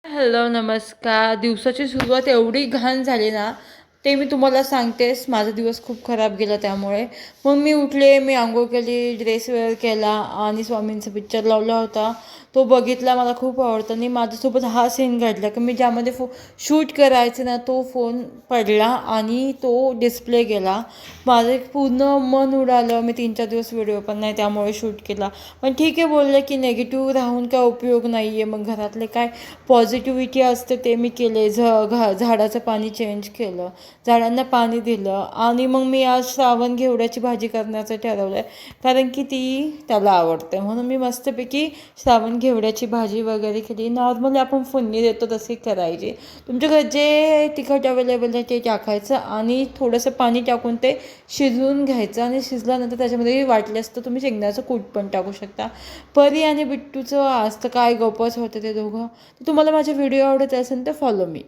Hello नमस्कार. दिवसाची सुरुवात एवढी घाण झाली ना, ते मी तुम्हाला सांगतेस. माझा दिवस खूप खराब गेला त्यामुळे. मग मी उठले, मी आंघोळ केली, ड्रेस वेअर केला आणि स्वामींचा पिक्चर लावला होता. तो बघितला, मला खूप आवडतं. आणि माझ्यासोबत हा सीन घडला की मी ज्यामध्ये शूट करायचे ना, तो फोन पडला आणि तो डिस्प्ले गेला. माझं एक पूर्ण मन उडालं. मी 3-4 दिवस व्हिडिओ पण नाही त्यामुळे शूट केला. पण ठीक आहे, बोलले की निगेटिव्ह राहून काय उपयोग नाही आहे. मग घरातले काय पॉझिटिव्हिटी असते ते मी केले. झाडाचं पाणी चेंज केलं, झाडांना पाणी दिलं. आणि मग मी आज श्रावण घेवड्याची भाजी करण्याचं ठरवलं आहे, कारण की ती त्याला आवडते. म्हणून मी मस्तपैकी श्रावण घेवड्याची भाजी वगैरे केली. नॉर्मली आपण फोडणी देतो तशी करायची. तुमच्याकडे जे तिखट अवेलेबल आहे ते टाकायचं आणि थोडंसं पाणी टाकून ते शिजवून घ्यायचं. आणि शिजल्यानंतर त्याच्यामध्ये वाटल्यास तर तुम्ही शेंगदाण्याचं कूट पण टाकू शकता. परी आणि बिट्टूचं आज तर काय गप्पच होतं ते दोघं. तुम्हाला माझे व्हिडिओ आवडत असेल तर फॉलो मी.